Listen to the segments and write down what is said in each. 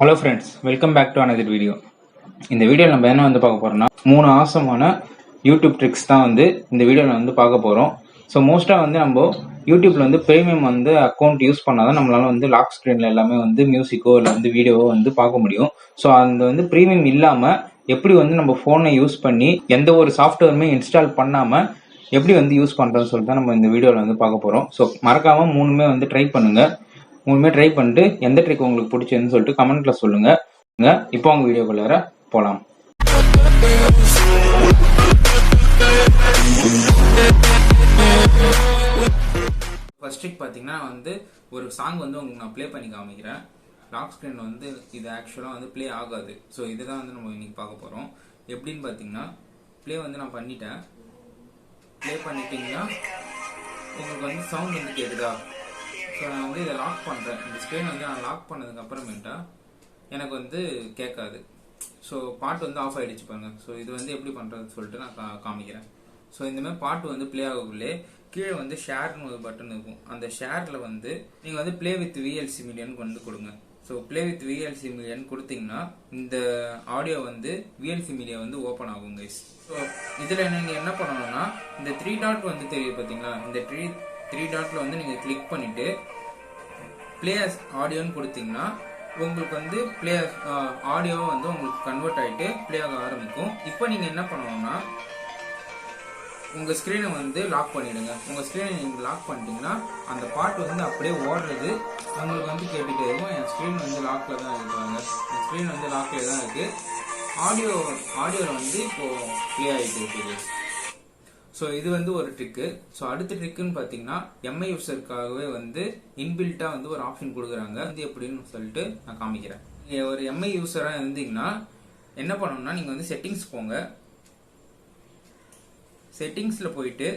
Hello friends, welcome back to another video. இந்த வீடியோவில் நம்ம என்ன பார்க்க போகிறோம்னா 3 ஆசமான யூடியூப் ட்ரிக்ஸ் தான் இந்த வீடியோவில் பார்க்க போகிறோம். ஸோ மோஸ்ட்டாக நம்ம யூடியூப்பில் ப்ரீமியம் அக்கௌண்ட் யூஸ் பண்ணால் தான் நம்மளால் லாக் ஸ்க்ரீனில் எல்லாமே மியூசிக்கோ இல்லை வீடியோவோ பார்க்க முடியும். ஸோ அந்த ப்ரீமியம் இல்லாமல் எப்படி நம்ம ஃபோனை யூஸ் பண்ணி எந்த ஒரு சாஃப்ட்வேருமே இன்ஸ்டால் பண்ணாமல் எப்படி யூஸ் பண்ணுறதுன்னு சொல்லிட்டு தான் நம்ம இந்த வீடியோவில் பார்க்க போகிறோம். ஸோ மறக்காமல் மூணுமே ட்ரை பண்ணுங்கள். மூணுமே ட்ரை பண்ணிட்டு எந்த ட்ரிக் உங்களுக்கு பிடிச்சதுன்னு சொல்லிட்டு கமெண்ட்ல சொல்லுங்க. இப்போ அவங்க வீடியோக்குள்ளார போலாம். ஃபர்ஸ்ட் ட்ரிக் பார்த்தீங்கன்னா ஒரு சாங் உங்களுக்கு நான் ப்ளே பண்ணி காமிக்கிறேன். லாக் ஸ்க்ரீன் இது ஆக்சுவலாக ப்ளே ஆகாது. ஸோ இதுதான் நம்ம இன்னைக்கு பார்க்க போகிறோம். எப்படின்னு பார்த்தீங்கன்னா ப்ளே நான் பண்ணிட்டேன். ப்ளே பண்ணிட்டீங்கன்னா உங்களுக்கு சவுண்ட் கேட்குதா? ஸோ நான் இதை லாக் பண்ணுறேன். இந்த ஸ்க்ரீன் நான் லாக் பண்ணதுக்கு அப்புறமேட்டா எனக்கு கேட்காது. ஸோ பாட்டு ஆஃப் ஆகிடுச்சு பாருங்க. ஸோ இது எப்படி பண்ணுறதுன்னு சொல்லிட்டு நான் காமிக்கிறேன். ஸோ இந்தமாதிரி பாட்டு ப்ளே ஆகக்குள்ளே கீழே ஷேர்னு ஒரு பட்டன் இருக்கும். அந்த ஷேரில் நீங்கள் ப்ளே வித் விஎல்சி மீடியான்னு கொடுங்க. ஸோ ப்ளே வித் விஎல்சி மீடியான்னு கொடுத்தீங்கன்னா இந்த ஆடியோ விஎல்சி மீடியா ஓப்பன் ஆகும் கைஸ். ஸோ இதில் நீங்கள் என்ன பண்ணணும்னா இந்த 3 டாட் தெரியும் பார்த்தீங்களா? இந்த 3 டாட்ல நீங்கள் கிளிக் பண்ணிட்டு ப்ளே ஆடியோன்னு கொடுத்தீங்கன்னா உங்களுக்கு ப்ளே ஆடியோ உங்களுக்கு கன்வெர்ட் ஆகிட்டு ப்ளே ஆக ஆரம்பிக்கும். இப்போ நீங்கள் என்ன பண்ணணும்னா உங்கள் ஸ்க்ரீனை லாக் பண்ணிடுங்க. உங்கள் ஸ்க்ரீனை நீங்கள் லாக் பண்ணிட்டீங்கன்னா அந்த பாட்டு அப்படியே ஓடுறது உங்களுக்கு கேட்டுகிட்டே இருக்கும். என் ஸ்க்ரீன் லாக்கில் தான் இருக்காங்க. என் ஸ்க்ரீன் லாக்கில் தான் இருக்குது. ஆடியோவில் இப்போ ப்ளே ஆகிட்டு இருக்குது. ஸோ இது ஒரு ட்ரிக்கு. ஸோ அடுத்த ட்ரிக்குன்னு பார்த்தீங்கன்னா எம்ஐ யூசருக்காகவே இன்பில்ட்டாக ஒரு ஆப்ஷன் கொடுக்குறாங்க. எப்படின்னு சொல்லிட்டு நான் காமிக்கிறேன். நீங்கள் ஒரு எம்ஐ யூசராக இருந்தீங்கன்னா என்ன பண்ணணும்னா நீங்கள் செட்டிங்ஸ் போங்க. செட்டிங்ஸில் போயிட்டு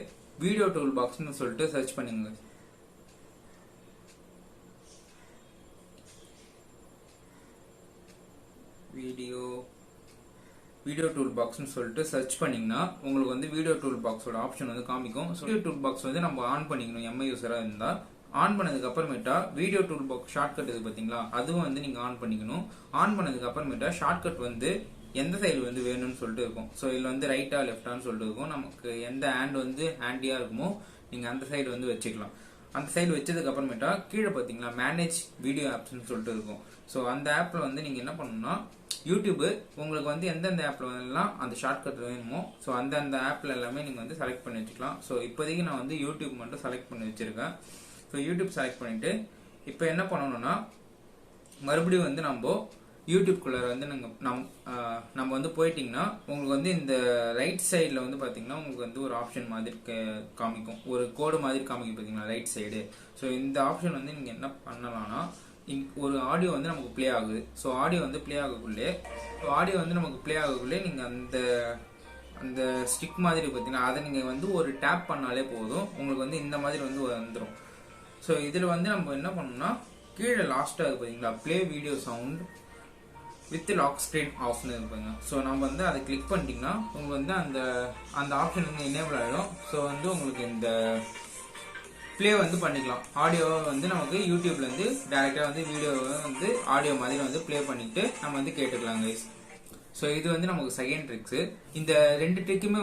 வீடியோ டூல் பாக்ஸ்னு சொல்லிட்டு சர்ச் பண்ணுங்க. வீடியோ டூல் பாக்ஸ்னு சொல்லிட்டு சர்ச் பண்ணீங்கன்னா உங்களுக்கு வீடியோ டூல் பாக்ஸோட ஆப்ஷன் காமிக்கும். வீடியோ டூல் பாக்ஸ் நம்ம ஆன் பண்ணிக்கணும். எம்ஐ யூசரா இருந்தா ஆன் பண்ணதுக்கு அப்புறமேட்டா வீடியோ டூல் பாக்ஸ் ஷார்ட்கட் இருக்கு பாத்தீங்களா? அதுவும் நீங்க ஆன் பண்ணிக்கணும். ஆன் பண்ணதுக்கு அப்புறமேட்டா ஷார்ட்கட் எந்த சைடு வேணும்னு சொல்லிட்டு இருக்கும். ஸோ இதுல ரைட்டா லெஃப்டான்னு சொல்லிட்டு இருக்கும். நமக்கு எந்த ஹேண்ட் ஹேண்டியா இருக்குமோ நீங்க அந்த சைடு வச்சுக்கலாம். அந்த சைடு வச்சதுக்கு அப்புறமேட்டா கீழே பாத்தீங்களா மேனேஜ் வீடியோ ஆப்ஸ்ன்னு சொல்லிட்டு இருக்கும். ஸோ அந்த ஆப்ல நீங்க என்ன பண்ணணும்னா யூடியூப் உங்களுக்கு எந்தெந்த ஆப்ல அந்த ஷார்ட்கட் வேணுமோ ஸோ அந்த ஆப்ல எல்லாமே நீங்க செலக்ட் பண்ணி வச்சுக்கலாம். ஸோ இப்போதைக்கு நான் யூடியூப் மட்டும் செலக்ட் பண்ணி வச்சிருக்கேன். ஸோ யூடியூப் செலக்ட் பண்ணிட்டு இப்போ என்ன பண்ணணும்னா மறுபடியும் நம்ம யூடியூப்குள்ள நம்ம போயிட்டீங்கன்னா உங்களுக்கு இந்த ரைட் சைடில் பார்த்தீங்கன்னா உங்களுக்கு ஒரு ஆப்ஷன் மாதிரி காமிக்கும். ஒரு கோடு மாதிரி காமிக்கும் பார்த்தீங்களா ரைட் சைடு. ஸோ இந்த ஆப்ஷன் நீங்கள் என்ன பண்ணலாம்னா ஒரு ஆடியோ நமக்கு ப்ளே ஆகுது. ஸோ ஆடியோ ப்ளே ஆகக்குள்ளே நீங்கள் அந்த ஸ்டிக் மாதிரி பார்த்தீங்கன்னா அதை நீங்கள் ஒரு டேப் பண்ணாலே போதும். உங்களுக்கு இந்த மாதிரி வந்துடும். ஸோ இதில் நம்ம என்ன பண்ணணும்னா கீழே லாஸ்ட்டாக இருக்கு பார்த்தீங்களா play video sound with lock screen ஆஃப்னு இருப்பாங்க. ஸோ நம்ம அதை கிளிக் பண்ணிட்டீங்கன்னா உங்களுக்கு அந்த ஆப்ஷன் எனேபிள் ஆகிடும். ஸோ உங்களுக்கு இந்த ப்ளே பண்ணிக்கலாம். ஆடியோ நமக்கு யூடியூப்ல டைரக்டா வீடியோவை ஆடியோ மாதிரி ப்ளே பண்ணிட்டு நம்ம கேட்டுக்கலாம் கைஸ். ஸோ இது நமக்கு செகண்ட் ட்ரிக்ஸ். இந்த 2 ட்ரிக்குமே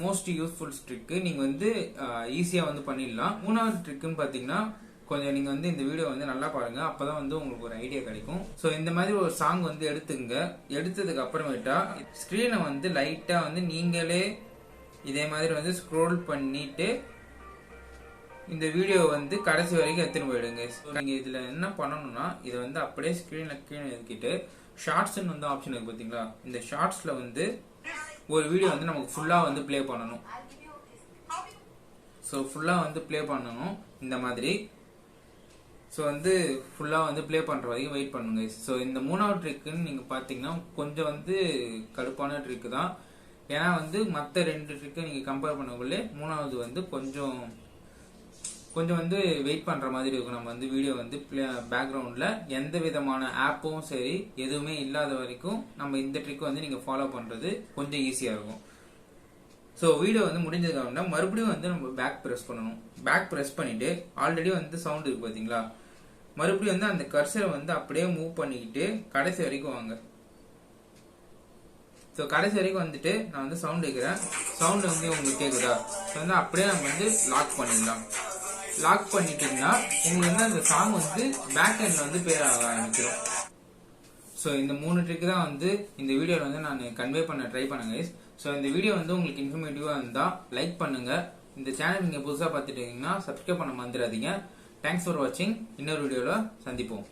மோஸ்ட் யூஸ்ஃபுல் ட்ரிக். நீங்க ஈஸியா பண்ணிடலாம். மூணாவது ட்ரிக்குன்னு பாத்தீங்கன்னா கொஞ்சம் நீங்க இந்த வீடியோ நல்லா பாருங்க. அப்பதான் உங்களுக்கு ஒரு ஐடியா கிடைக்கும். ஸோ இந்த மாதிரி ஒரு சாங் எடுத்துங்க. எடுத்ததுக்கு அப்புறமேட்டா ஸ்கிரீனை லைட்டா நீங்களே இதே மாதிரி ஸ்க்ரோல் பண்ணிட்டு இந்த வீடியோ கடைசி வரைக்கும் எடுத்துன்னு போயிடுங்க. நீங்க இதுல என்ன பண்ணணும்னா இதை அப்படியே ஸ்கிரீன்ல கீழே எடுத்துக்கிட்டு ஷார்ட்ஸ்ன்னு ஆப்ஷன் இருக்கு பாத்தீங்களா? இந்த ஷார்ட்ஸ்ல ஒரு வீடியோ நமக்கு ஃபுல்லா ப்ளே பண்ணணும். ஸோ ஃபுல்லா ப்ளே பண்ணணும் இந்த மாதிரி. ஸோ ஃபுல்லா ப்ளே பண்ற வரைக்கும் வெயிட் பண்ணுங்க. ஸோ இந்த மூணாவது ட்ரிக்குன்னு நீங்க பாத்தீங்கன்னா கொஞ்சம் கடுப்பான ட்ரிக் தான். ஏன்னா மற்ற 2 ட்ரிக்கு நீங்க கம்பேர் பண்ணக்குள்ளே மூணாவது கொஞ்சம் வெயிட் பண்ற மாதிரி இருக்கும். நம்ம வீடியோ பேக்ரவுண்ட்ல எந்த விதமான ஆப்பும் சரி எதுவுமே இல்லாத வரைக்கும் நம்ம இந்த ட்ரிக் நீங்க ஃபாலோ பண்றது கொஞ்சம் ஈஸியா இருக்கும். ஸோ வீடியோ முடிஞ்சதுக்கு அப்புறம் மறுபடியும் நம்ம பேக் ப்ரெஸ் பண்ணணும். பேக் ப்ரெஸ் பண்ணிட்டு ஆல்ரெடி சவுண்ட் இருக்கு பாத்தீங்களா? மறுபடியும் வந்து அந்த கர்சரை வந்து அப்படியே மூவ் பண்ணிக்கிட்டு கடைசி வரைக்கும் வாங்க. ஸோ கடைசி வரைக்கும் வந்துட்டு நான் வந்து சவுண்ட் வைக்கிறேன். சவுண்ட் வந்து உங்களுக்கு கேட்குதா? ஸோ வந்து அப்படியே நம்ம வந்து லாக் பண்ணிடலாம். லாக் பண்ணிட்டீங்கன்னா உங்களுக்கு வந்து அந்த சாங் வந்து பேக் எண்ட்ல வந்து பேர் ஆக ஆரம்பிச்சிடும். ஸோ இந்த 3 ட்ரிக் தான் வந்து இந்த வீடியோவில் வந்து நான் கன்வே பண்ண ட்ரை பண்ணுங்க. ஸோ இந்த வீடியோ வந்து உங்களுக்கு இன்ஃபர்மேட்டிவாக இருந்தால் லைக் பண்ணுங்க. இந்த சேனல் நீங்கள் புதுசாக பார்த்துட்டீங்கன்னா சப்ஸ்கிரைப் பண்ண மறந்துடாதீங்க. தேங்க்ஸ் ஃபார் வாட்சிங். இன்னொரு வீடியோவில் சந்திப்போம்.